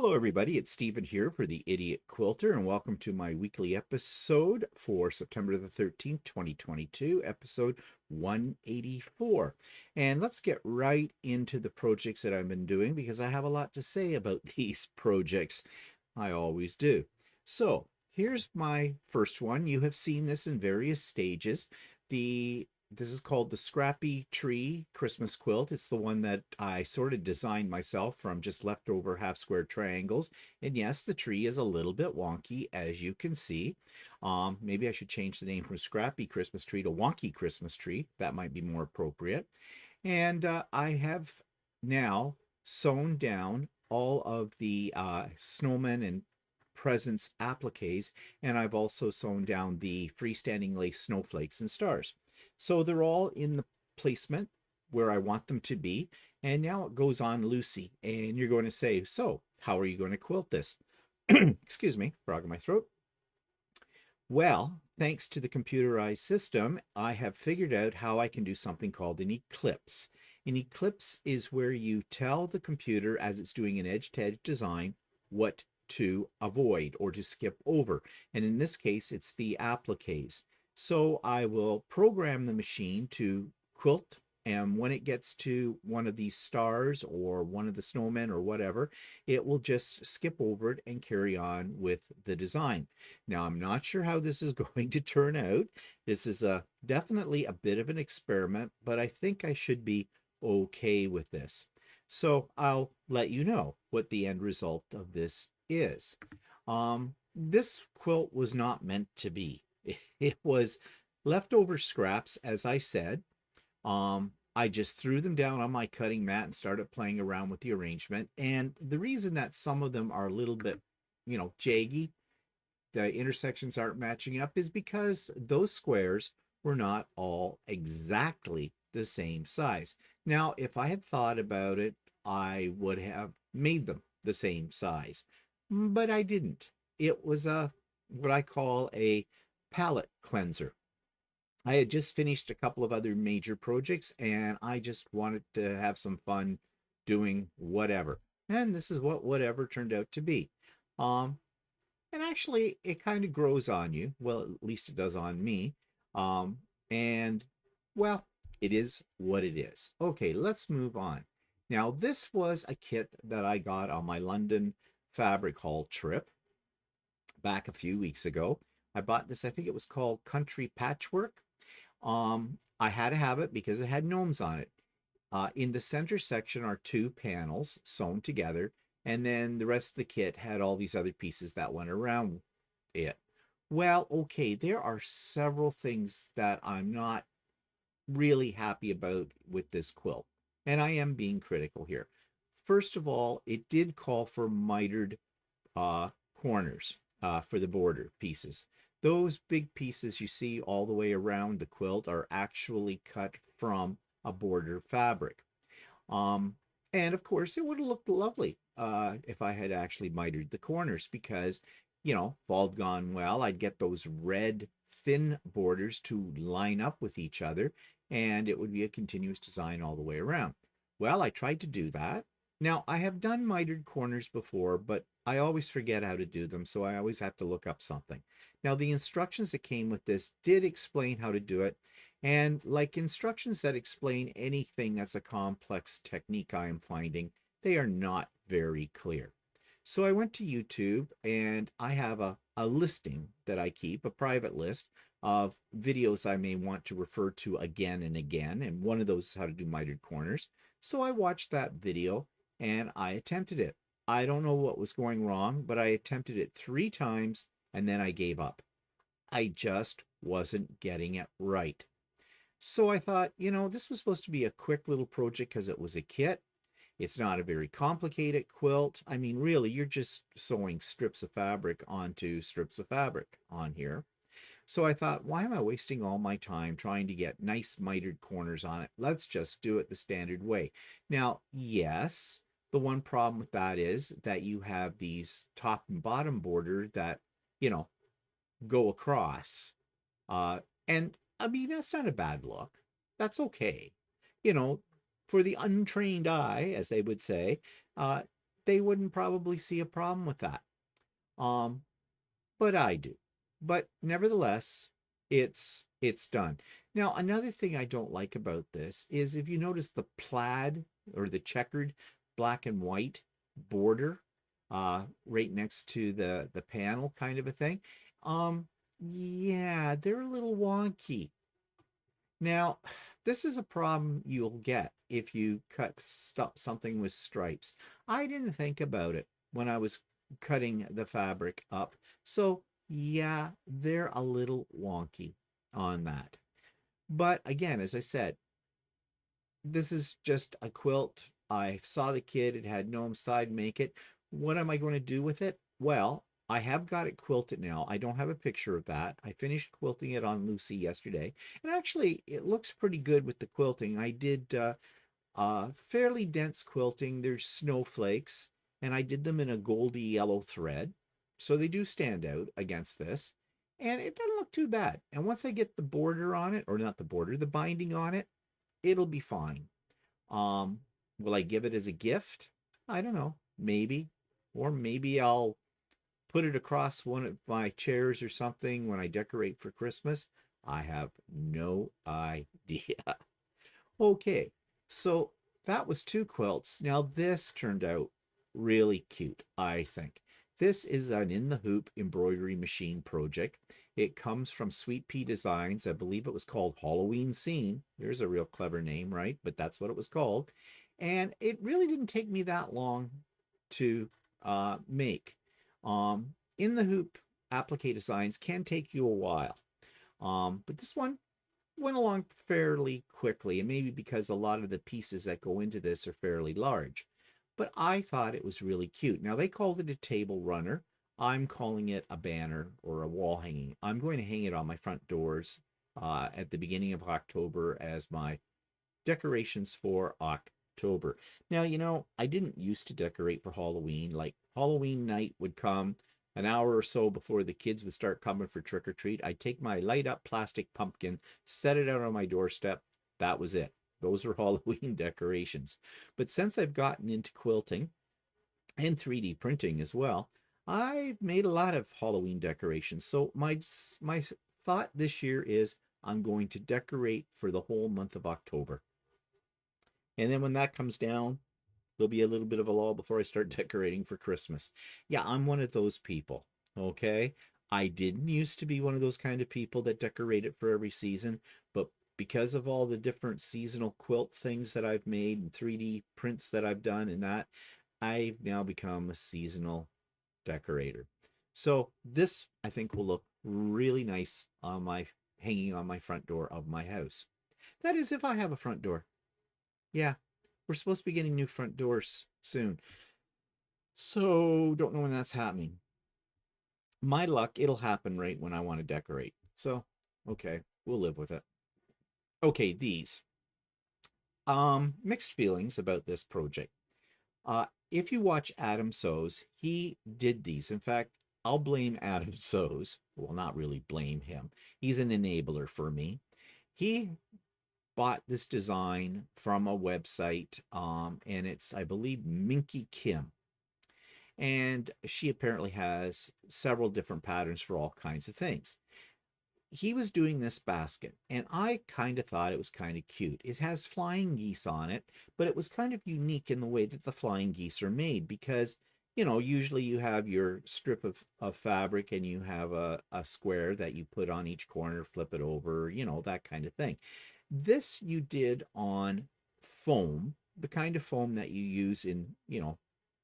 Hello, everybody. It's Stephen here for the Idiot Quilter, and welcome to my weekly episode for September the 13th, 2022, episode 184. And let's get right into the projects that I've been doing because I have a lot to say about these projects. I always do. So, here's my first one. You have seen this in various stages. This is called the Scrappy Tree Christmas Quilt. It's the one that I sort of designed myself from just leftover half square triangles. And yes, the tree is a little bit wonky, as you can see. Maybe I should change the name from Scrappy Christmas Tree to Wonky Christmas Tree. That might be more appropriate. And I have now sewn down all of the snowmen and presents appliques, and I've also sewn down the freestanding lace snowflakes and stars. So they're all in the placement where I want them to be. And now it goes on Lucy. And you're going to say, so how are you going to quilt this? Excuse me, frog in my throat. Well, thanks to the computerized system, I have figured out how I can do something called an eclipse. An eclipse is where you tell the computer as it's doing an edge-to-edge design what to avoid or to skip over. And in this case, it's the appliques. So I will program the machine to quilt, and when it gets to one of these stars or one of the snowmen or whatever, it will just skip over it and carry on with the design. Now, I'm not sure how this is going to turn out. This is definitely a bit of an experiment, but I think I should be okay with this. So I'll let you know what the end result of this is. This quilt was not meant to be. It was leftover scraps, as I said. I just threw them down on my cutting mat and started playing around with the arrangement. And the reason that some of them are a little bit, jaggy, the intersections aren't matching up, is because those squares were not all exactly the same size. Now, if I had thought about it, I would have made them the same size, but I didn't. It was what I call a palette cleanser. I had just finished a couple of other major projects and I just wanted to have some fun doing whatever. And this is what whatever turned out to be. Um, and actually it kind of grows on you. Well, at least it does on me. And well, it is what it is. Okay, let's move on. Now, this was a kit that I got on my London fabric haul trip back a few weeks ago. I bought this, I think it was called Country Patchwork. I had to have it because it had gnomes on it. In the center section are two panels sewn together, and then the rest of the kit had all these other pieces that went around it. Well, okay, there are several things that I'm not really happy about with this quilt, and I am being critical here. First of all, it did call for mitered corners for the border pieces. Those big pieces you see all the way around the quilt are actually cut from a border fabric. And of course, it would have looked lovely if I had actually mitered the corners because, if all had gone well, I'd get those red thin borders to line up with each other and it would be a continuous design all the way around. Well, I tried to do that. Now, I have done mitered corners before, but I always forget how to do them, so I always have to look up something. Now, the instructions that came with this did explain how to do it, and like instructions that explain anything that's a complex technique I am finding, they are not very clear. So I went to YouTube, and I have a listing that I keep, a private list of videos I may want to refer to again and again, and one of those is how to do mitered corners. So I watched that video, and I attempted it. I don't know what was going wrong, but I attempted it 3 times and then I gave up. I just wasn't getting it right. So I thought, this was supposed to be a quick little project because it was a kit. It's not a very complicated quilt. I mean, really, you're just sewing strips of fabric onto strips of fabric on here. So I thought, why am I wasting all my time trying to get nice mitered corners on it? Let's just do it the standard way. Now, yes, the one problem with that is that you have these top and bottom border that, go across. And I mean, that's not a bad look. That's okay. You know, for the untrained eye, as they would say, uh, they wouldn't probably see a problem with that. Um, but I do. But nevertheless, it's done. Now, another thing I don't like about this is if you notice the plaid or the checkered black and white border right next to the panel kind of a thing. Yeah, they're a little wonky. Now, this is a problem you'll get if you cut something with stripes. I didn't think about it when I was cutting the fabric up. So, yeah, they're a little wonky on that. But again, as I said, this is just a quilt. I saw the kid, it had gnome side, make it. What am I going to do with it? Well, I have got it quilted now. I don't have a picture of that. I finished quilting it on Lucy yesterday. And actually, it looks pretty good with the quilting. I did fairly dense quilting. There's snowflakes, and I did them in a goldy yellow thread. So they do stand out against this. And it doesn't look too bad. And once I get the border on it, or not the border, the binding on it, it'll be fine. Um, will I give it as a gift? I don't know. Maybe. Or maybe I'll put it across one of my chairs or something when I decorate for Christmas. I have no idea. Okay, so that was two quilts. Now this turned out really cute, I think. This is an In the Hoop embroidery machine project. It comes from Sweet Pea Designs. I believe it was called Halloween Scene. There's a real clever name, right? But that's what it was called. And it really didn't take me that long to make. In the Hoop applique designs can take you a while. But this one went along fairly quickly, and maybe because a lot of the pieces that go into this are fairly large. But I thought it was really cute. Now, they called it a table runner. I'm calling it a banner or a wall hanging. I'm going to hang it on my front doors at the beginning of October as my decorations for October. Now, I didn't used to decorate for Halloween. Like Halloween night would come an hour or so before the kids would start coming for trick or treat. I'd take my light up plastic pumpkin, set it out on my doorstep. That was it. Those were Halloween decorations. But since I've gotten into quilting and 3D printing as well, I've made a lot of Halloween decorations. So my thought this year is I'm going to decorate for the whole month of October. And then when that comes down, there'll be a little bit of a lull before I start decorating for Christmas. Yeah, I'm one of those people, okay? I didn't used to be one of those kind of people that decorated for every season, but because of all the different seasonal quilt things that I've made and 3D prints that I've done and that, I've now become a seasonal decorator. So this, I think, will look really nice on my hanging on my front door of my house. That is, if I have a front door. Yeah, we're supposed to be getting new front doors soon. So don't know when that's happening. My luck, it'll happen right when I want to decorate. So, okay, we'll live with it. Okay, these. Mixed feelings about this project. If you watch Adam Sews, he did these. In fact, I'll blame Adam Sews. Well, not really blame him. He's an enabler for me. He bought this design from a website, and it's, I believe, Minky Kim. And she apparently has several different patterns for all kinds of things. He was doing this basket, and I kind of thought it was kind of cute. It has flying geese on it, but it was kind of unique in the way that the flying geese are made because, usually you have your strip of fabric and you have a square that you put on each corner, flip it over, that kind of thing. This you did on foam, the kind of foam that you use in,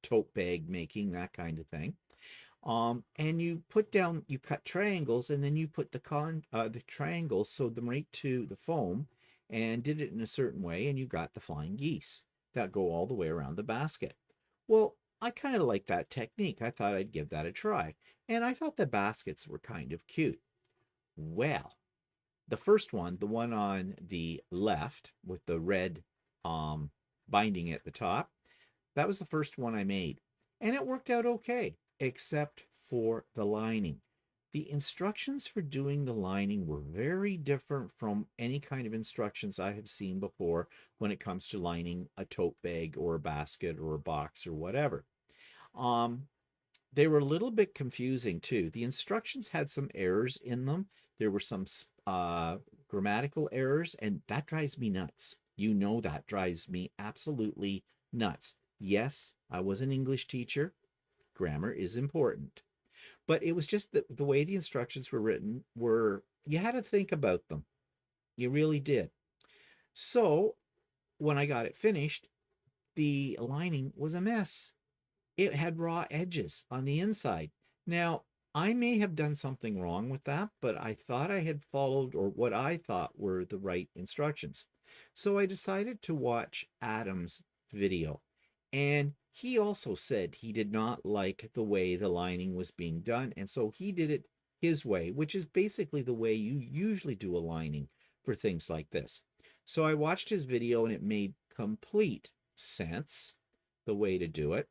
tote bag making, that kind of thing. And you cut triangles, and then you put the triangles, sewed them right to the foam, and did it in a certain way, and you got the flying geese that go all the way around the basket. Well, I kind of like that technique. I thought I'd give that a try, and I thought the baskets were kind of cute. Well, the first one, the one on the left with the red binding at the top, that was the first one I made, and it worked out okay, except for the lining. The instructions for doing the lining were very different from any kind of instructions I have seen before when it comes to lining a tote bag or a basket or a box or whatever. Um, they were a little bit confusing too. The instructions had some errors in them. There were some grammatical errors, and that drives me nuts. You know, that drives me absolutely nuts. Yes, I was an English teacher. Grammar is important. But it was just the way the instructions were written were, you had to think about them. You really did. So when I got it finished, the lining was a mess. It had raw edges on the inside. Now, I may have done something wrong with that, but I thought I had followed, or what I thought were, the right instructions. So I decided to watch Adam's video. And he also said he did not like the way the lining was being done. And so he did it his way, which is basically the way you usually do a lining for things like this. So I watched his video and it made complete sense, the way to do it.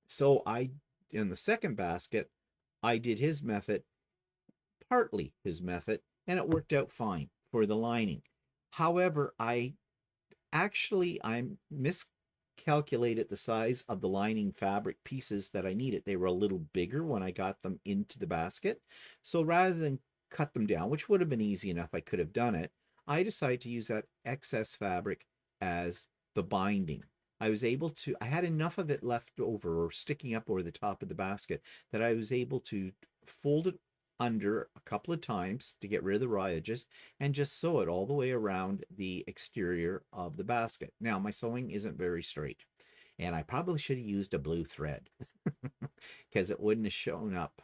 So in the second basket, I did his method, partly his method, and it worked out fine for the lining. However, I miscalculated the size of the lining fabric pieces that I needed. They were a little bigger when I got them into the basket. So rather than cut them down, which would have been easy enough, I could have done it, I decided to use that excess fabric as the binding. I had enough of it left over or sticking up over the top of the basket that I was able to fold it under a couple of times to get rid of the raw edges and just sew it all the way around the exterior of the basket. Now, my sewing isn't very straight, and I probably should have used a blue thread because it wouldn't have shown up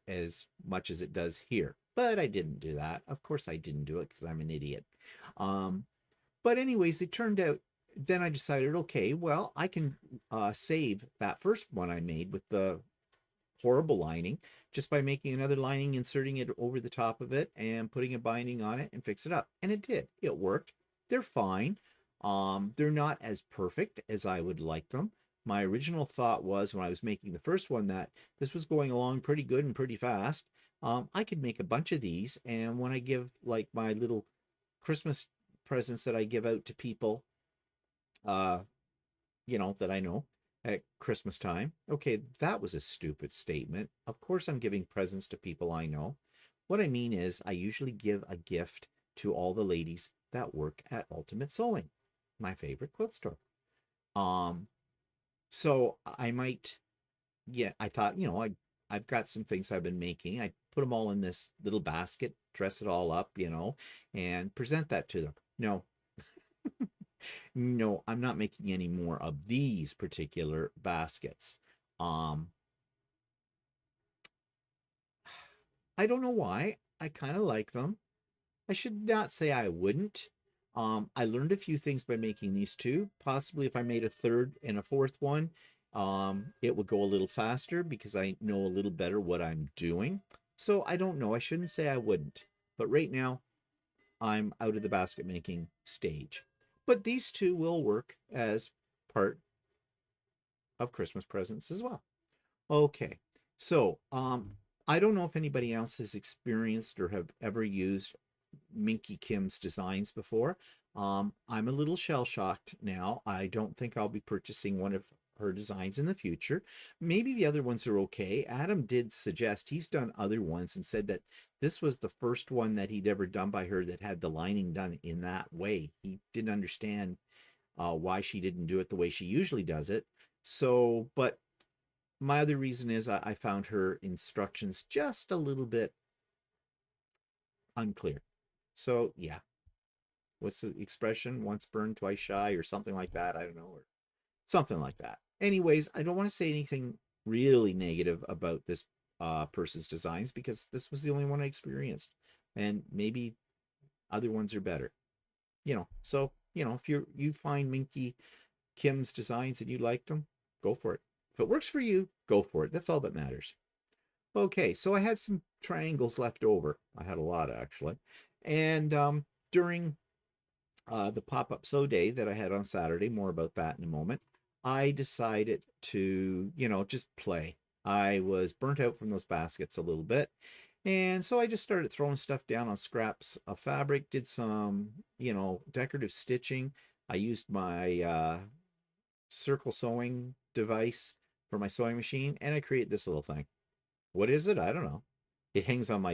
as much as it does here. But I didn't do that. Of course, I didn't do it because I'm an idiot. But anyways, it turned out, then I decided, okay, well, I can save that first one I made with the horrible lining just by making another lining, inserting it over the top of it and putting a binding on it and fix it up. And it did. It worked. They're fine. They're not as perfect as I would like them. My original thought was, when I was making the first one, that this was going along pretty good and pretty fast. I could make a bunch of these, and when I give like my little Christmas presents that I give out to people, uh, that I know at Christmas time. Okay, that was a stupid statement. Of course, I'm giving presents to people I know. What I mean is, I usually give a gift to all the ladies that work at Ultimate Sewing, my favorite quilt store. Um, so I might, yeah, I thought, I've got some things I've been making. I put them all in this little basket, dress it all up, and present that to them. No, no, I'm not making any more of these particular baskets. Um, I don't know why. I kind of like them. I should not say I wouldn't. I learned a few things by making these two. Possibly if I made a third and a fourth one, it would go a little faster because I know a little better what I'm doing. So I don't know. I shouldn't say I wouldn't. But right now, I'm out of the basket making stage. But these two will work as part of Christmas presents as well. Okay, so I don't know if anybody else has experienced or have ever used Minky Kim's designs before. I'm a little shell-shocked now. I don't think I'll be purchasing one of her designs in the future. Maybe the other ones are okay. Adam did suggest he's done other ones and said that this was the first one that he'd ever done by her that had the lining done in that way. He didn't understand why she didn't do it the way she usually does it. So, but my other reason is I found her instructions just a little bit unclear. So, yeah. What's the expression? Once burned, twice shy, or something like that. I don't know, or something like that. Anyways, I don't want to say anything really negative about this person's designs because this was the only one I experienced. And maybe other ones are better. So, if you find Minky Kim's designs and you like them, go for it. If it works for you, go for it. That's all that matters. Okay, so I had some triangles left over. I had a lot, actually. And during the pop-up sew day that I had on Saturday, more about that in a moment, I decided to, just play. I was burnt out from those baskets a little bit. And so I just started throwing stuff down on scraps of fabric, did some, decorative stitching. I used my circle sewing device for my sewing machine, and I created this little thing. What is it? I don't know. It hangs on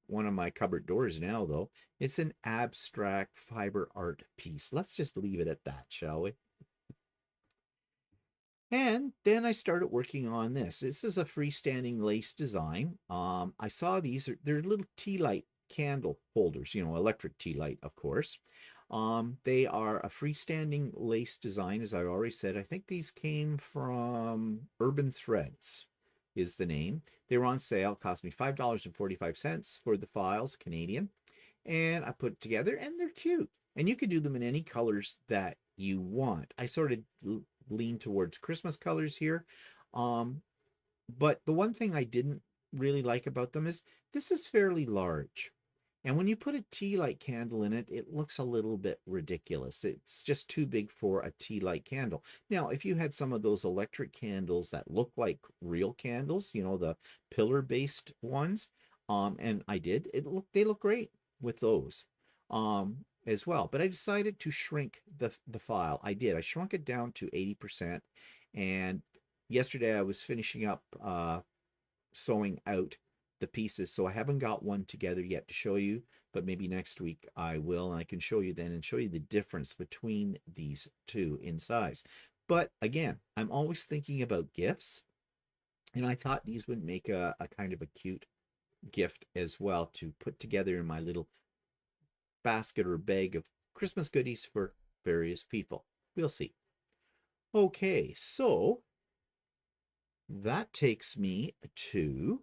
one of my cupboard doors now, though. It's an abstract fiber art piece. Let's just leave it at that, shall we? And then I started working on this. This is a freestanding lace design. I saw they're little tea light candle holders, electric tea light, of course. They are a freestanding lace design, as I already said. I think these came from Urban Threads is the name. They were on sale, cost me $5.45 for the files, Canadian. And I put it together, and they're cute. And you can do them in any colors that you want. I sort of lean towards Christmas colors here. But the one thing I didn't really like about them is this is fairly large. And when you put a tea light candle in it, it looks a little bit ridiculous. It's just too big for a tea light candle. Now, if you had some of those electric candles that look like real candles, the pillar-based ones, and I did, they look great with those. As well. But I decided to shrink the file. I did. I shrunk it down to 80%. And yesterday I was finishing up sewing out the pieces. So I haven't got one together yet to show you, but maybe next week I will. And I can show you then and show you the difference between these two in size. But again, I'm always thinking about gifts. And I thought these would make a kind of a cute gift as well to put together in my little basket or bag of Christmas goodies for various people. We'll see. Okay, so that takes me to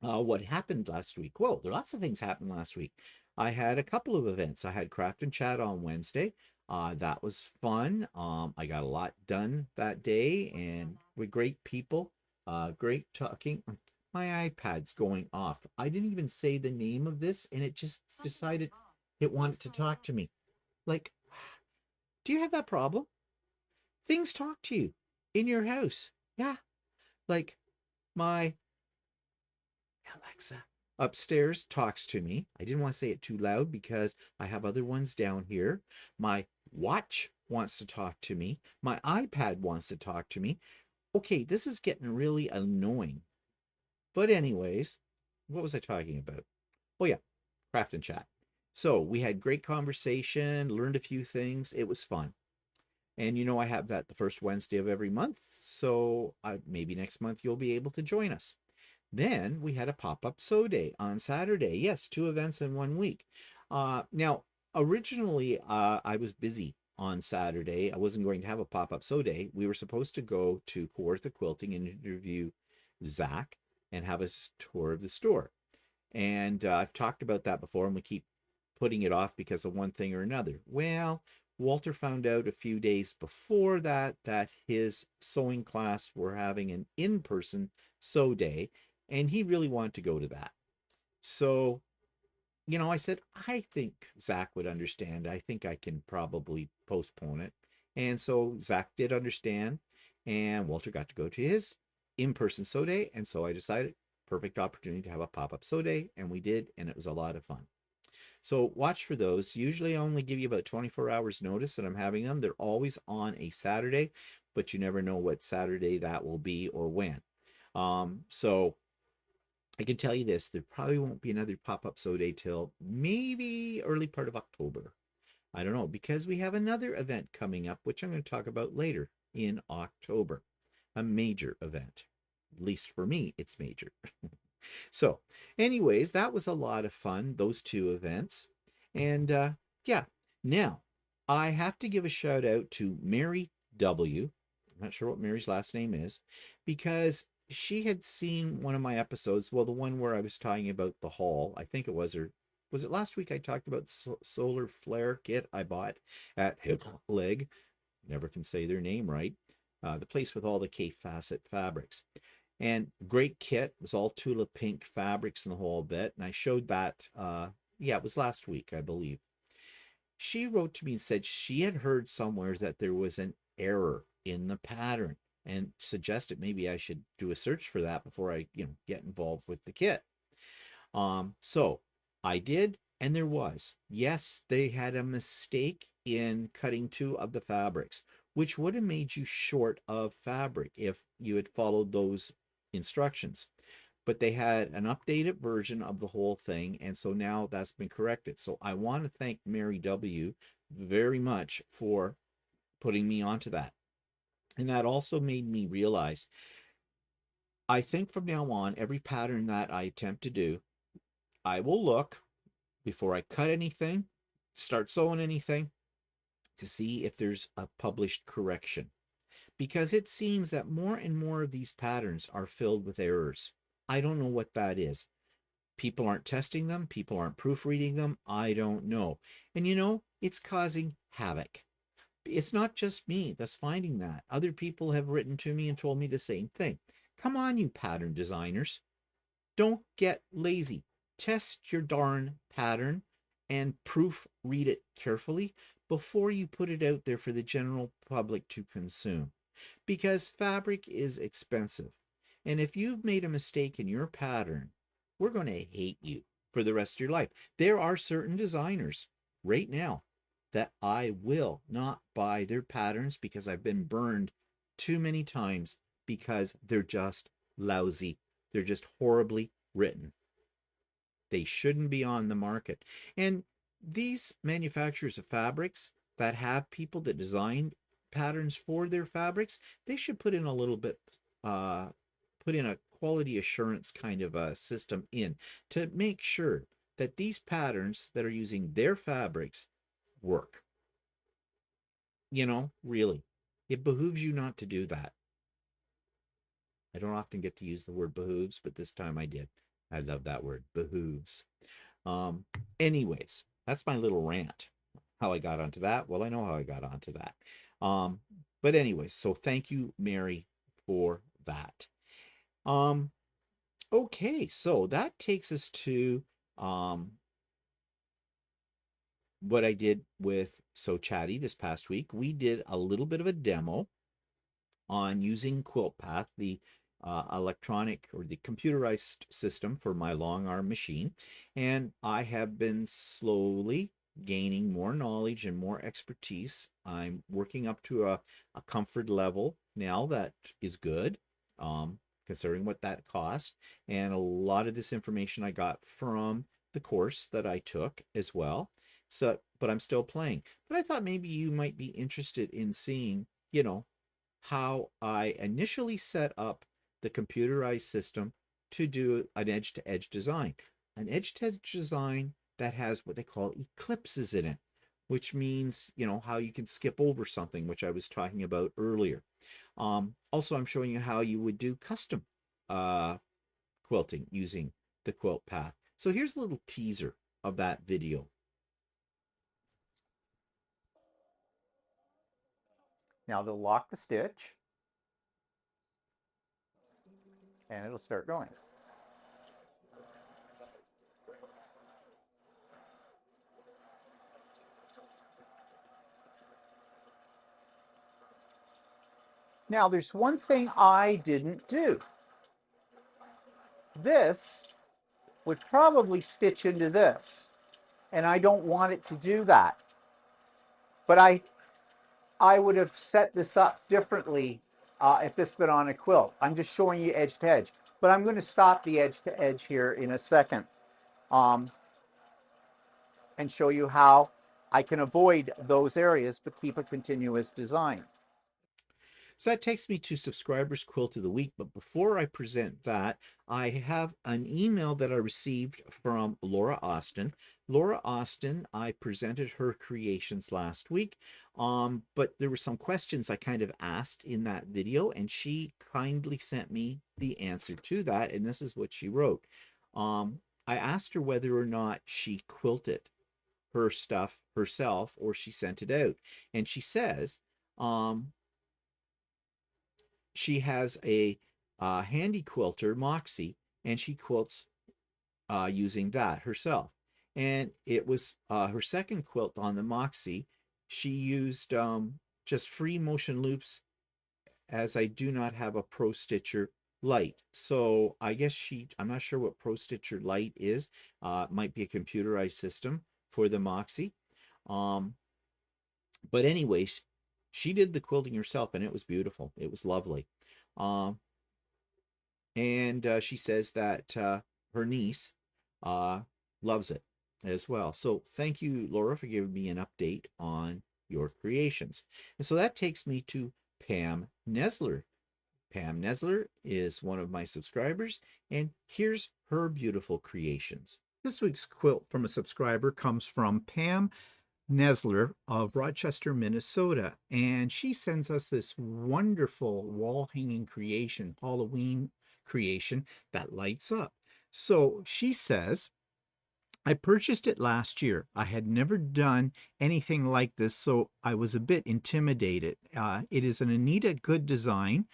what happened last week. Well, there are lots of things happened last week. I had a couple of events. I had Craft and Chat on Wednesday. That was fun. I got a lot done that day and with great people. Great talking. My iPad's going off. I didn't even say the name of this, and it just decided it wanted to talk to me. Like, do you have that problem? Things talk to you in your house. Yeah. Like my Alexa upstairs talks to me. I didn't want to say it too loud because I have other ones down here. My watch wants to talk to me. My iPad wants to talk to me. Okay, this is getting really annoying. But anyways, what was I talking about? Oh yeah, Craft and Chat. So we had great conversation, learned a few things. It was fun. And I have that the first Wednesday of every month. So maybe next month you'll be able to join us. Then we had a pop-up sew day on Saturday. Yes, 2 events in 1 week. Now, originally, I was busy on Saturday. I wasn't going to have a pop-up sew day. We were supposed to go to Kawartha Quilting and interview Zach and have a tour of the store. And I've talked about that before, and we keep putting it off because of one thing or another. Well, Walter found out a few days before that his sewing class were having an in-person sew day, and he really wanted to go to that. So, I said, I think Zach would understand. I think I can probably postpone it. And so Zach did understand, and Walter got to go to his in-person sew day, and so I decided, perfect opportunity to have a pop-up sew day, and we did, and it was a lot of fun. So watch for those. Usually I only give you about 24 hours notice that I'm having them. They're always on a Saturday, but you never know what Saturday that will be or when. So I can tell you this, there probably won't be another pop-up sew day till maybe early part of October. I don't know, because we have another event coming up, which I'm going to talk about later in October. A major event. At least for me, it's major. So anyways, that was a lot of fun, those 2 events. And yeah, now I have to give a shout out to Mary W. I'm not sure what Mary's last name is, because she had seen one of my episodes, well, the one where I was talking about the haul. I think it was, or was it last week I talked about solar flare kit I bought at Hip Leg. Never can say their name right. The place with all the K-Facet fabrics. And great kit. It was all Tula pink fabrics and the whole bit. And I showed that, yeah, it was last week, I believe. She wrote to me and said she had heard somewhere that there was an error in the pattern and suggested maybe I should do a search for that before I, get involved with the kit. So I did, and there was. Yes, they had a mistake in cutting 2 of the fabrics. which would have made you short of fabric if you had followed those instructions. But they had an updated version of the whole thing, and so now that's been corrected. So I want to thank Mary W. very much for putting me onto that. And that also made me realize, I think from now on, every pattern that I attempt to do, I will look before I cut anything, start sewing anything, to see if there's a published correction. Because it seems that more and more of these patterns are filled with errors. I don't know what that is. People aren't testing them. People aren't proofreading them. I don't know. And you know, it's causing havoc. It's not just me that's finding that. Other people have written to me and told me the same thing. Come on, you pattern designers. Don't get lazy. Test your darn pattern and proofread it carefully before you put it out there for the general public to consume. Because fabric is expensive. And if you've made a mistake in your pattern, we're going to hate you for the rest of your life. There are certain designers right now that I will not buy their patterns because I've been burned too many times because they're just lousy. They're just horribly written. They shouldn't be on the market. And these manufacturers of fabrics that have people that design patterns for their fabrics, they should put in a little bit, put in a quality assurance kind of a system in to make sure that these patterns that are using their fabrics work. You know, really, it behooves you not to do that. I don't often get to use the word behooves, but this time I did. I love that word, behooves. Anyways, that's my little rant. How I got onto that? Well, I know how I got onto that. But anyways, so thank you, Mary, for that. Okay, so that takes us to what I did with So Chatty this past week. We did a little bit of a demo on using QuiltPath, the electronic or the computerized system for my long arm machine. And I have been slowly gaining more knowledge and more expertise. I'm working up to a comfort level now that is good, considering what that cost. And a lot of this information I got from the course that I took as well. So, but I'm still playing. But I thought maybe you might be interested in seeing, you know, how I initially set up the computerized system to do an edge-to-edge design. An edge-to-edge design that has what they call eclipses in it, which means, you know, how you can skip over something, which I was talking about earlier. Also, I'm showing you how you would do custom quilting using the quilt path. So here's a little teaser of that video. Now they'll lock the stitch and it'll start going. Now there's one thing I didn't do. This would probably stitch into this, and I don't want it to do that. But I would have set this up differently if this had been on a quilt. I'm just showing you edge to edge, but I'm going to stop the edge to edge here in a second and show you how I can avoid those areas but keep a continuous design. So that takes me to Subscribers Quilt of the Week. But before I present that, I have an email that I received from Laura Austin. Laura Austin, I presented her creations last week, but there were some questions I kind of asked in that video, and she kindly sent me the answer to that, and this is what she wrote. I asked her whether or not she quilted her stuff herself or she sent it out, and she says, she has a handy quilter, Moxie, and she quilts using that herself. And it was her second quilt on the Moxie. She used just free motion loops, as I do not have a Pro Stitcher Lite. So I guess I'm not sure what Pro Stitcher Lite is. It might be a computerized system for the Moxie. But anyways, she did the quilting herself, and it was beautiful. It was lovely. Um, and she says that her niece loves it as well. So thank you, Laura, for giving me an update on your creations. And so that takes me to Pam Nesler. Pam Nesler is one of my subscribers, and here's her beautiful creations. This week's quilt from a subscriber comes from Pam Nesler of Rochester, Minnesota, and she sends us this wonderful wall hanging creation, Halloween creation that lights up. So she says, I purchased it last year. I had never done anything like this, so I was a bit intimidated. It is an Anita Good design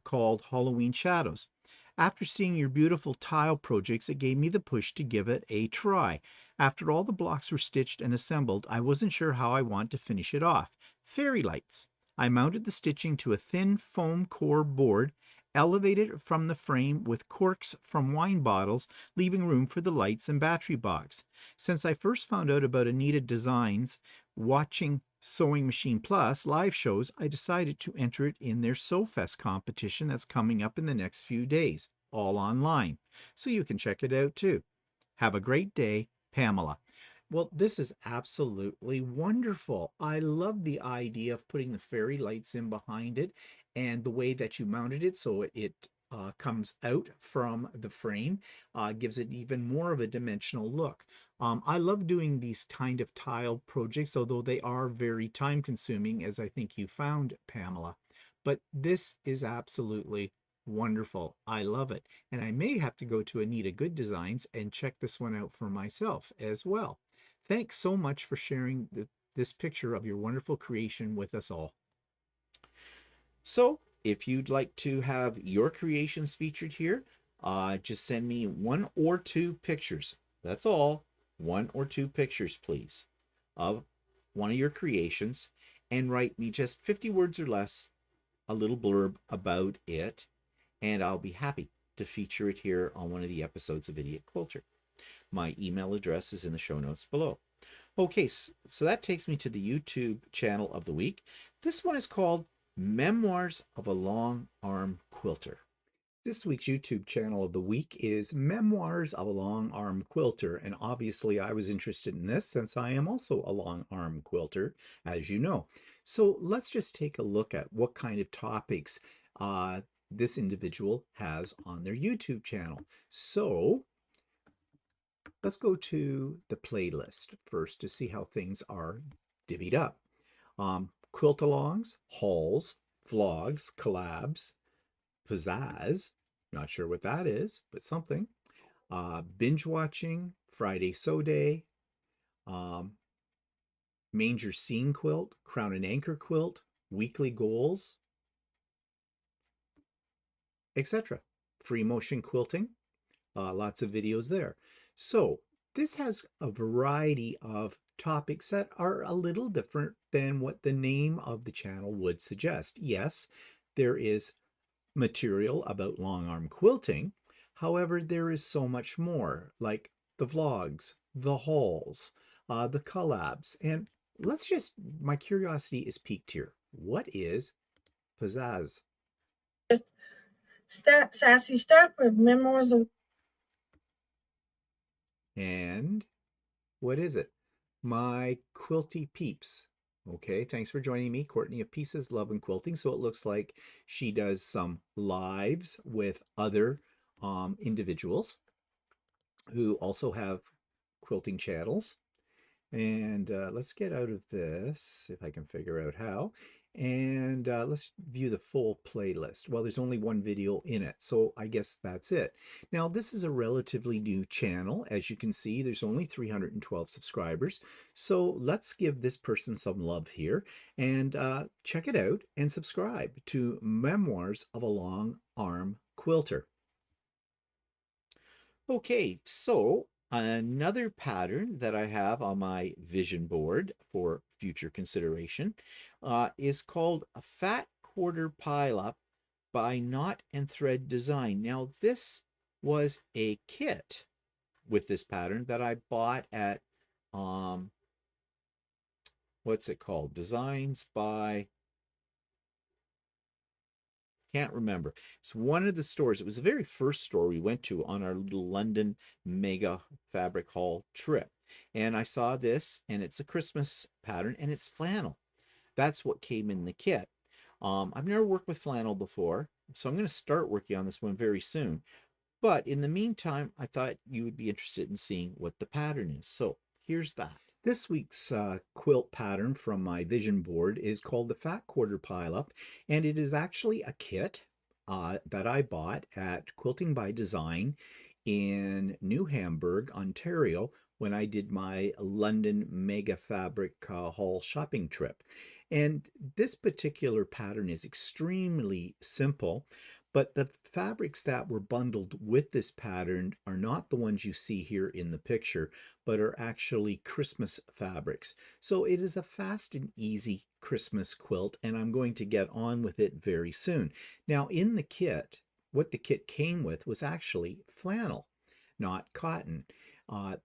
called Halloween Shadows. After seeing your beautiful tile projects, it gave me the push to give it a try. After all the blocks were stitched and assembled, I wasn't sure how I want to finish it off. Fairy lights. I mounted the stitching to a thin foam core board, elevated it from the frame with corks from wine bottles, leaving room for the lights and battery box. Since I first found out about Anita Designs watching Sewing Machine Plus live shows, I decided to enter it in their SewFest competition that's coming up in the next few days, all online. So you can check it out too. Have a great day, Pamela. Well, this is absolutely wonderful. I love the idea of putting the fairy lights in behind it and the way that you mounted it so it comes out from the frame, gives it even more of a dimensional look. I love doing these kind of tile projects, although they are very time consuming, as I think you found, Pamela. But this is absolutely wonderful. I love it. And I may have to go to Anita Good Designs and check this one out for myself as well. Thanks so much for sharing this picture of your wonderful creation with us all. So if you'd like to have your creations featured here, just send me 1 or 2 pictures. That's all. 1 or 2 pictures, please, of one of your creations, and write me just 50 words or less, a little blurb about it, and I'll be happy to feature it here on one of the episodes of Idiot Quilter. My email address is in the show notes below. Okay, so that takes me to the YouTube channel of the week. This one is called Memoirs of a Long Arm Quilter. This week's YouTube channel of the week is Memoirs of a Long Arm Quilter, and obviously I was interested in this since I am also a long arm quilter, as you know. So let's just take a look at what kind of topics this individual has on their YouTube channel. So let's go to the playlist first to see how things are divvied up. Quilt-alongs, hauls, vlogs, collabs, pizzazz, not sure what that is, but something. Binge watching, Friday Sew Day, Manger Scene Quilt, Crown and Anchor Quilt, Weekly Goals, etc. Free motion quilting, lots of videos there. So this has a variety of topics that are a little different than what the name of the channel would suggest. Yes, there is material about long arm quilting. However, there is so much more, like the vlogs, the hauls, the collabs. And my curiosity is piqued here. What is pizzazz? Sassy Stafford, Memoirs of. And what is it? My quilty peeps. Okay, thanks for joining me, Courtney of Pieces, Love and Quilting. So it looks like she does some lives with other individuals who also have quilting channels. And let's get out of this, if I can figure out how. And let's view the full playlist. Well, there's only one video in it, so I guess that's it. Now, this is a relatively new channel. As you can see, there's only 312 subscribers. So let's give this person some love here and check it out and subscribe to Memoirs of a Long Arm Quilter. Okay, so another pattern that I have on my vision board for future consideration is called a Fat Quarter Pileup by Knot and Thread Design. Now, this was a kit with this pattern that I bought at, what's it called? Designs by can't remember. It's one of the stores. It was the very first store we went to on our little London mega fabric haul trip. And I saw this, and it's a Christmas pattern, and it's flannel. That's what came in the kit. I've never worked with flannel before, so I'm going to start working on this one very soon. But in the meantime, I thought you would be interested in seeing what the pattern is. So here's that. This week's quilt pattern from my vision board is called the Fat Quarter Pileup, and it is actually a kit that I bought at Quilting by Design in New Hamburg, Ontario, when I did my London Mega Fabric Haul shopping trip. And this particular pattern is extremely simple, but the fabrics that were bundled with this pattern are not the ones you see here in the picture, but are actually Christmas fabrics. So it is a fast and easy Christmas quilt, and I'm going to get on with it very soon. Now, in the kit, what the kit came with was actually flannel, not cotton.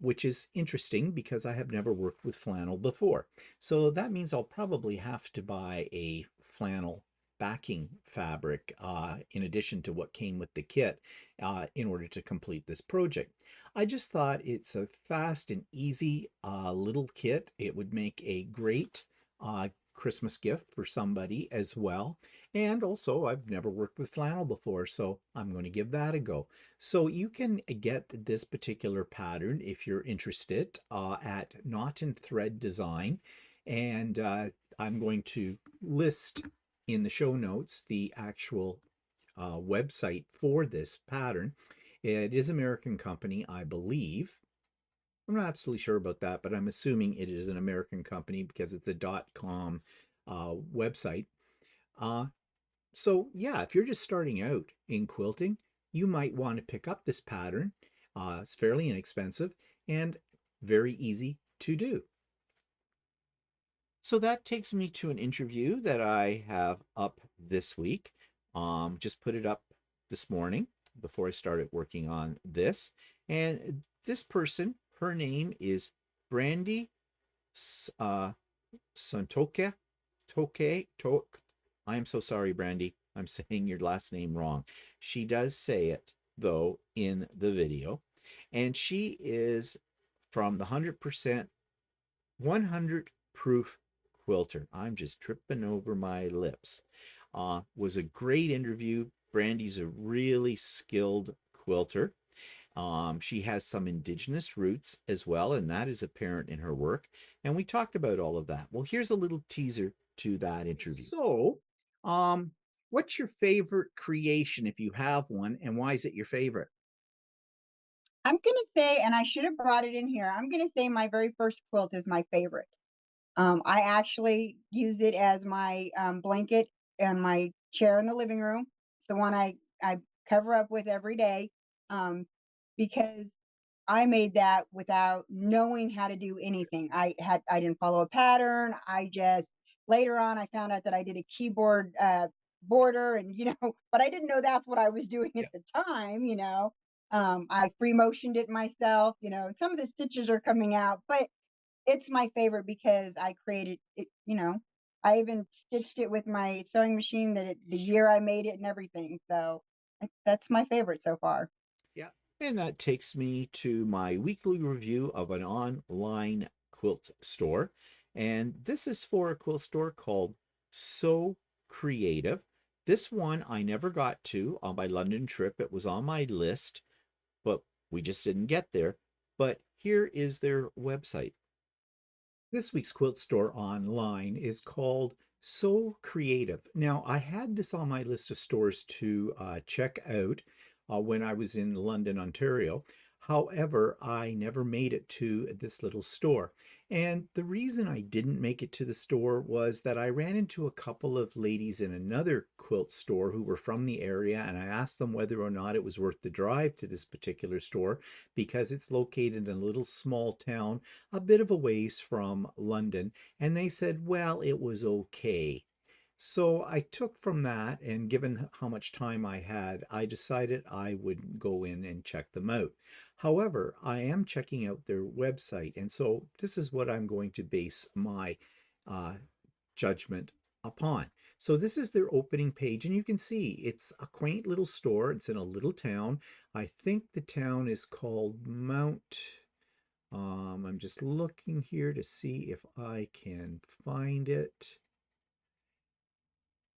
Which is interesting because I have never worked with flannel before. So that means I'll probably have to buy a flannel backing fabric in addition to what came with the kit in order to complete this project. I just thought it's a fast and easy little kit. It would make a great Christmas gift for somebody as well. And also, I've never worked with flannel before, so I'm going to give that a go. So you can get this particular pattern if you're interested at Knot and Thread Design. And I'm going to list in the show notes the actual website for this pattern. It is an American company, I believe. I'm not absolutely sure about that, but I'm assuming it is an American company because it's a .com website. So yeah, if you're just starting out in quilting, you might want to pick up this pattern. It's fairly inexpensive and very easy to do. So that takes me to an interview that I have up this week. Just put it up this morning before I started working on this. And this person, her name is Brandy Tsonetokoy. I am so sorry, Brandy. I'm saying your last name wrong. She does say it, though, in the video. And she is from the 100% 100 proof quilter. I'm just tripping over my lips. Was a great interview. Brandy's a really skilled quilter. She has some indigenous roots as well, and that is apparent in her work. And we talked about all of that. Well, here's a little teaser to that interview. So, what's your favorite creation if you have one, and why is it your favorite? I'm gonna say, and I should have brought it in here, I'm gonna say my very first quilt is my favorite. I actually use it as my blanket and my chair in the living room. It's the one I cover up with every day, because I made that without knowing how to do anything. I didn't follow a pattern. I just later on I found out that I did a keyboard border, and but I didn't know that's what I was doing at the time. I free motioned it myself. Some of the stitches are coming out, but it's my favorite because I created it. I even stitched it with my sewing machine the year I made it and everything. So that's my favorite so far. Yeah. And that takes me to my weekly review of an online quilt store. And this is for a quilt store called So Creative. This one I never got to on my London trip. It was on my list, but we just didn't get there. But here is their website. This week's quilt store online is called So Creative. Now, I had this on my list of stores to check out when I was in London, Ontario. However, I never made it to this little store. And the reason I didn't make it to the store was that I ran into a couple of ladies in another quilt store who were from the area, and I asked them whether or not it was worth the drive to this particular store because it's located in a little small town a bit of a ways from London. And they said, well, it was okay. So I took from that, and given how much time I had, I decided I would go in and check them out. However, I am checking out their website, and so this is what I'm going to base my uh, judgment upon. So this is their opening page, and you can see it's a quaint little store. It's in a little town. I think the town is called Mount. I'm just looking here to see if I can find it,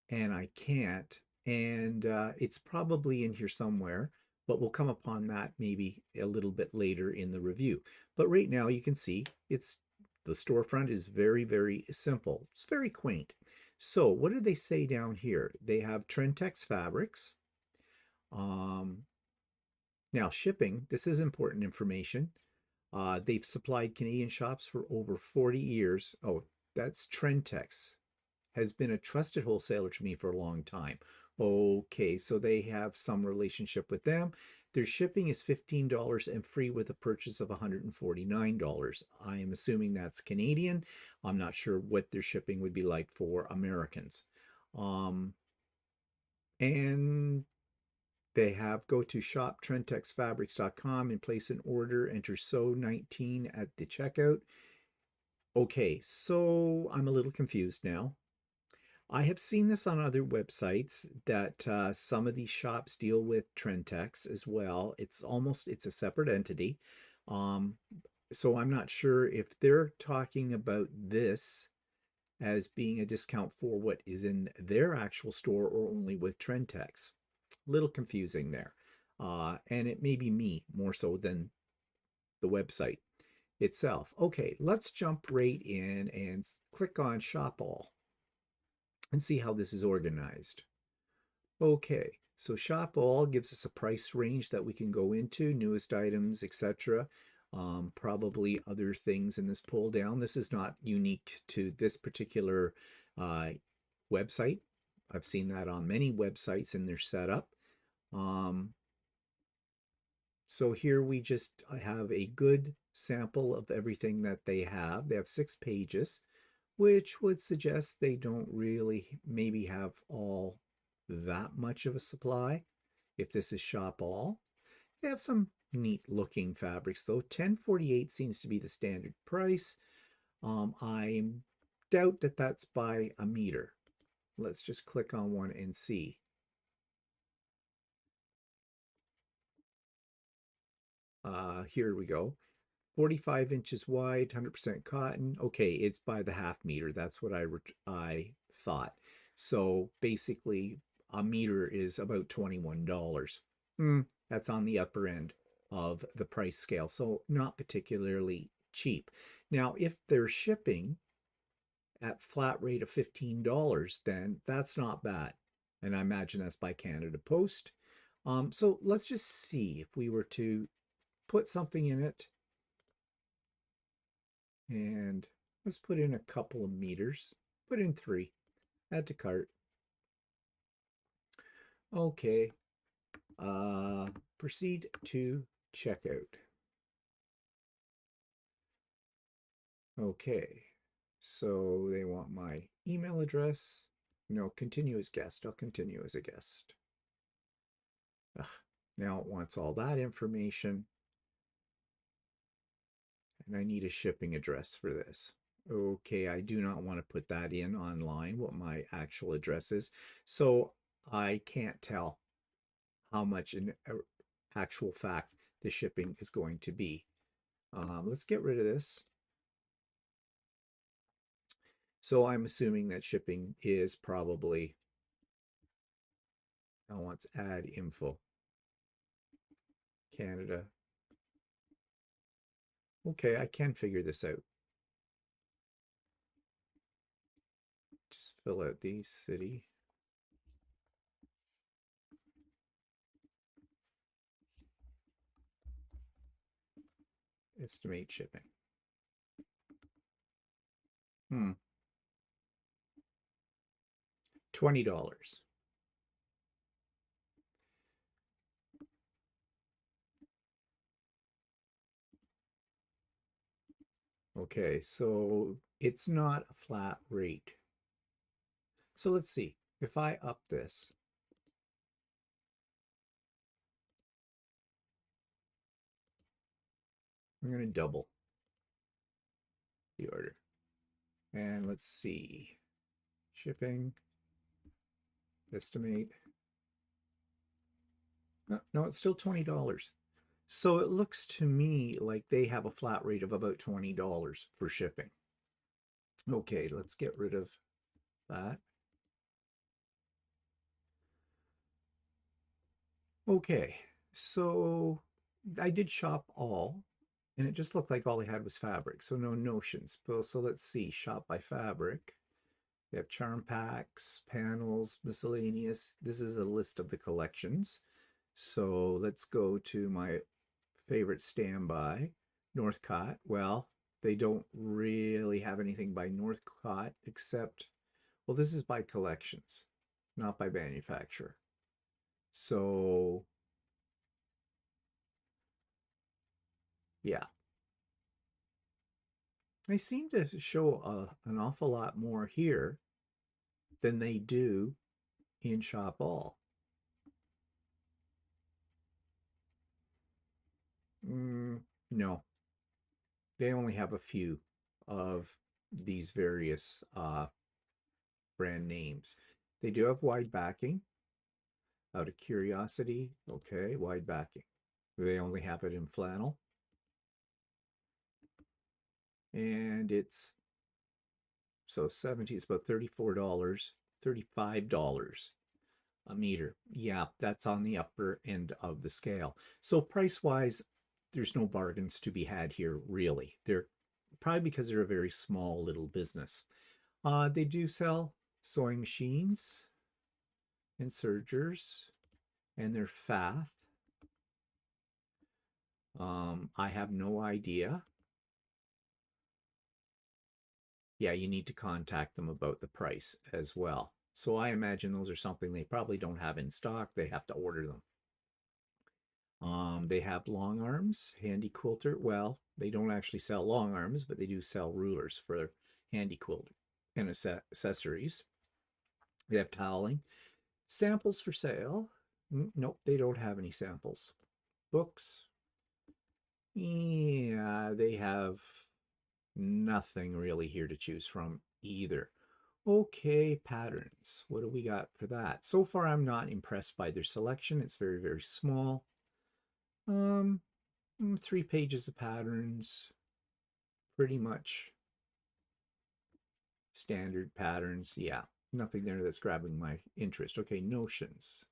and I can't. And it's probably in here somewhere, but we'll come upon that maybe a little bit later in the review. But right now you can see it's the storefront is very, very simple. It's very quaint. So what do they say down here? They have Trentex fabrics. Um, Now shipping, this is important information. They've supplied Canadian shops for over 40 years. Oh, that's Trentex. Has been a trusted wholesaler to me for a long time. Okay, so they have some relationship with them. Their shipping is $15 and free with a purchase of $149. I am assuming that's Canadian. I'm not sure what their shipping would be like for Americans. And they have go to shop.trentexfabrics.com and place an order, enter SEW19 at the checkout. Okay, so I'm a little confused now. I have seen this on other websites that some of these shops deal with Trentex as well. It's a separate entity. Um, so I'm not sure if they're talking about this as being a discount for what is in their actual store or only with Trentex. A little confusing there. And it may be me more so than the website itself. Okay, let's jump right in and click on Shop All and see how this is organized. Okay, so Shop All gives us a price range that we can go into, newest items, etc. Probably other things in this pull down. This is not unique to this particular uh, website. I've seen that on many websites in their setup. So here we just have a good sample of everything that they have. They have 6 pages, which would suggest they don't really maybe have all that much of a supply if this is Shop All. They have some neat looking fabrics though. 10.48 seems to be the standard price. I doubt that that's by a meter. Let's just click on one and see. Here we go. 45 inches wide, 100% cotton. Okay, it's by the half meter. That's what I thought. So basically, a meter is about $21. That's on the upper end of the price scale, so not particularly cheap. Now, if they're shipping at flat rate of $15, then that's not bad. And I imagine that's by Canada Post. So let's just see if we were to put something in it. And let's put in a couple of meters. Put in 3. Add to cart. Okay. Proceed to checkout. Okay. So they want my email address. No, continue as guest. I'll continue as a guest. Ugh, now it wants all that information. And I need a shipping address for this. Okay, I do not want to put that in online, what my actual address is. So I can't tell how much in actual fact the shipping is going to be. Let's get rid of this. So I'm assuming that shipping is probably, I want to add info. Canada. Okay, I can figure this out. Just fill out the city. Estimate shipping. $20. Okay, so it's not a flat rate. So let's see. If I up this, I'm going to double the order. And let's see. Shipping. Estimate. No, it's still $20. So it looks to me like they have a flat rate of about $20 for shipping. Okay, let's get rid of that. Okay, so I did shop all, and it just looked like all they had was fabric, so no notions. So let's see, shop by fabric. We have charm packs, panels, miscellaneous. This is a list of the collections. So let's go to my favorite standby, Northcott. Well, they don't really have anything by Northcott except, well, this is by collections, not by manufacturer. So, yeah. They seem to show an awful lot more here than they do in Shop All. No, they only have a few of these various brand names. They do have wide backing. Out of curiosity, okay, wide backing. They only have it in flannel. And it's, so 70, it's about $34, $35 a meter. Yeah, that's on the upper end of the scale. So price-wise, there's no bargains to be had here, really. They're probably because they're a very small little business. They do sell sewing machines and sergers, and they're Fath. I have no idea. Yeah, you need to contact them about the price as well. So I imagine those are something they probably don't have in stock. They have to order them. They have long arms, handy quilter. Well, they don't actually sell long arms, but they do sell rulers for handy quilt and accessories. They have toweling. Samples for sale. Nope, they don't have any samples. Books. Yeah, they have nothing really here to choose from either. Okay, patterns. What do we got for that? So far, I'm not impressed by their selection. It's very, very small. 3 pages of patterns. Pretty much standard patterns. Yeah, nothing there that's grabbing my interest. Okay, notions.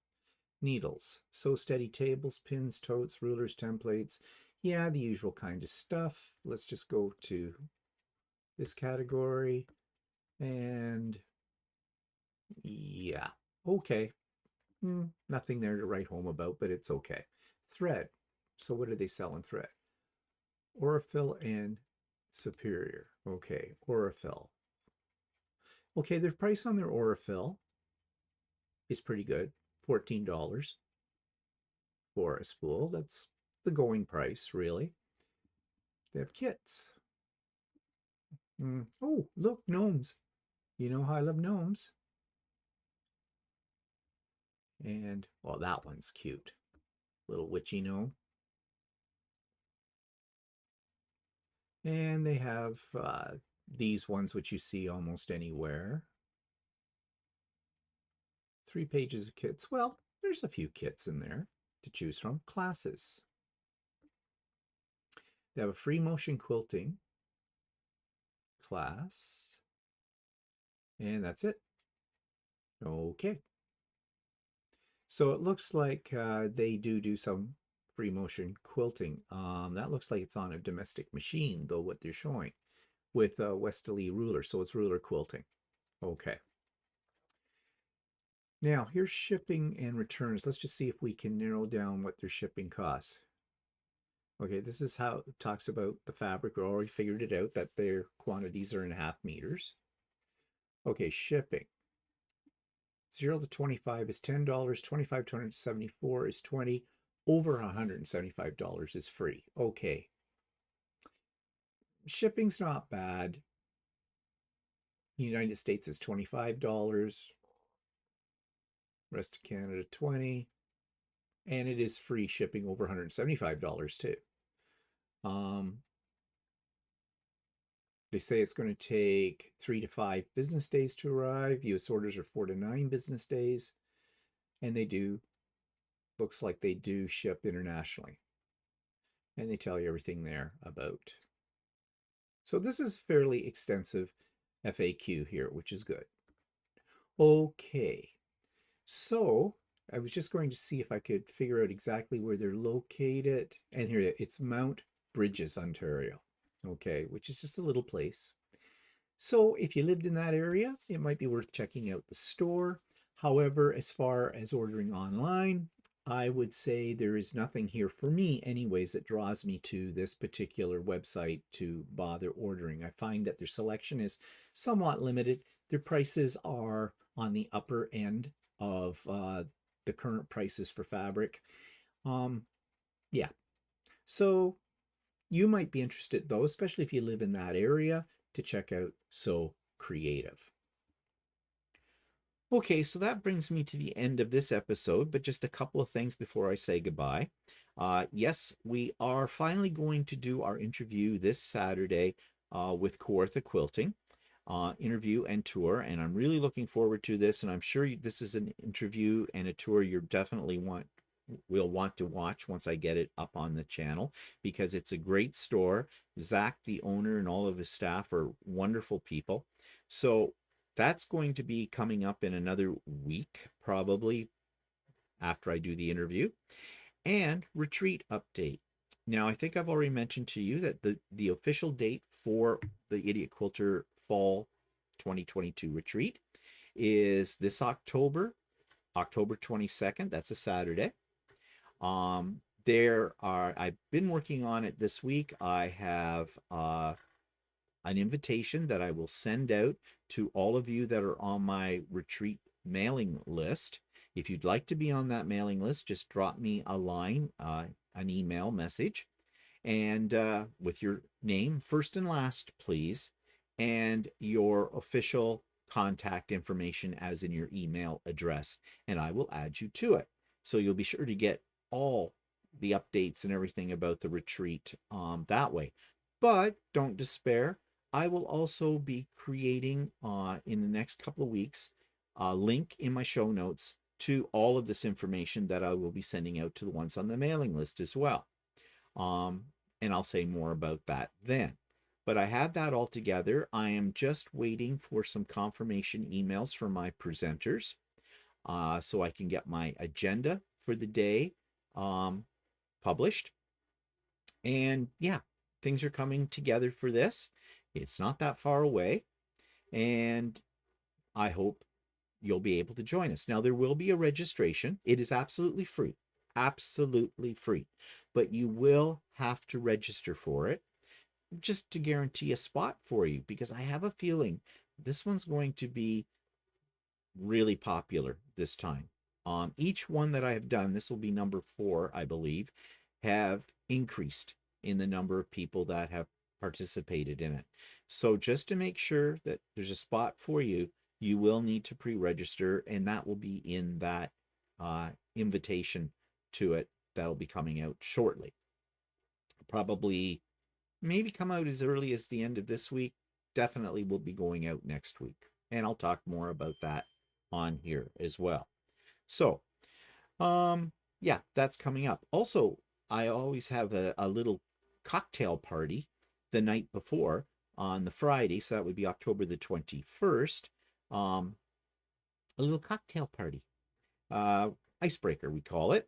Needles. Sew steady tables, pins, totes, rulers, templates. Yeah, the usual kind of stuff. Let's just go to this category. And yeah, okay. Nothing there to write home about, but it's okay. Thread. So what do they sell in thread? Aurifil and Superior. Okay, Aurifil. Okay, their price on their Aurifil is pretty good. $14 for a spool. That's the going price, really. They have kits. Oh, look, gnomes. You know how I love gnomes. And, well, that one's cute. Little witchy gnome. And they have these ones, which you see almost anywhere. 3 pages of kits. Well, there's a few kits in there to choose from. Classes. They have a free motion quilting class. And that's it. Okay. So it looks like they do some free motion quilting. That looks like it's on a domestic machine, though, what they're showing, with a Westerly ruler. So it's ruler quilting. Okay. Now, here's shipping and returns. Let's just see if we can narrow down what their shipping costs. Okay, this is how it talks about the fabric. We already figured it out that their quantities are in half meters. Okay, shipping. 0 to 25 is $10. 25 to 174 is $20. Over $175 is free. Okay. Shipping's not bad. The United States is $25. Rest of Canada, $20. And it is free shipping over $175 too. They say it's going to take 3 to 5 business days to arrive. US orders are 4 to 9 business days. And they do, looks like they do ship internationally. And they tell you everything there about. So this is fairly extensive FAQ here, which is good. Okay, so I was just going to see if I could figure out exactly where they're located. And here it's Mount Bridges, Ontario. Okay, which is just a little place. So if you lived in that area, it might be worth checking out the store. However, as far as ordering online, I would say there is nothing here for me anyways that draws me to this particular website to bother ordering. I find that their selection is somewhat limited. Their prices are on the upper end of the current prices for fabric. Yeah, so you might be interested though, especially if you live in that area, to check out So Creative. Okay, so that brings me to the end of this episode, but just a couple of things before I say goodbye. Yes, we are finally going to do our interview this Saturday with Kawartha Quilting, interview and tour, and I'm really looking forward to this, and I'm sure this is an interview and a tour you definitely will want to watch once I get it up on the channel, because it's a great store. Zach, the owner, and all of his staff are wonderful people. So that's going to be coming up in another week, probably after I do the interview. And retreat update. Now, I think I've already mentioned to you that the official date for the Idiot Quilter Fall 2022 retreat is this October 22nd. That's a Saturday. I've been working on it this week. I have an invitation that I will send out to all of you that are on my retreat mailing list. If you'd like to be on that mailing list, just drop me a line, an email message, and with your name, first and last, please, and your official contact information as in your email address, and I will add you to it. So you'll be sure to get all the updates and everything about the retreat that way. But don't despair. I will also be creating in the next couple of weeks a link in my show notes to all of this information that I will be sending out to the ones on the mailing list as well. And I'll say more about that then. But I have that all together. I am just waiting for some confirmation emails from my presenters so I can get my agenda for the day published. And yeah, things are coming together for this. It's not that far away, and I hope you'll be able to join us. Now, there will be a registration. It is absolutely free, but you will have to register for it just to guarantee a spot for you, because I have a feeling this one's going to be really popular this time. Each one that I have done, this will be number 4, I believe, have increased in the number of people that have participated in it. So just to make sure that there's a spot for you, you will need to pre-register, and that will be in that invitation to it that'll be coming out shortly. Probably maybe come out as early as the end of this week. Definitely will be going out next week, and I'll talk more about that on here as well. So yeah, that's coming up. Also, I always have a little cocktail party the night before on the Friday, so that would be October the 21st. A little cocktail party, icebreaker we call it,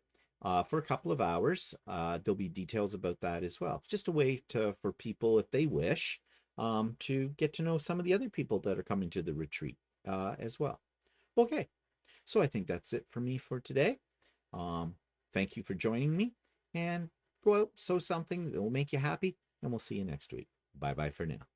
for a couple of hours. There'll be details about that as well. It's just a way for people, if they wish, to get to know some of the other people that are coming to the retreat as well. Okay, so I think that's it for me for today. Thank you for joining me, and go out, sew something that will make you happy, and we'll see you next week. Bye-bye for now.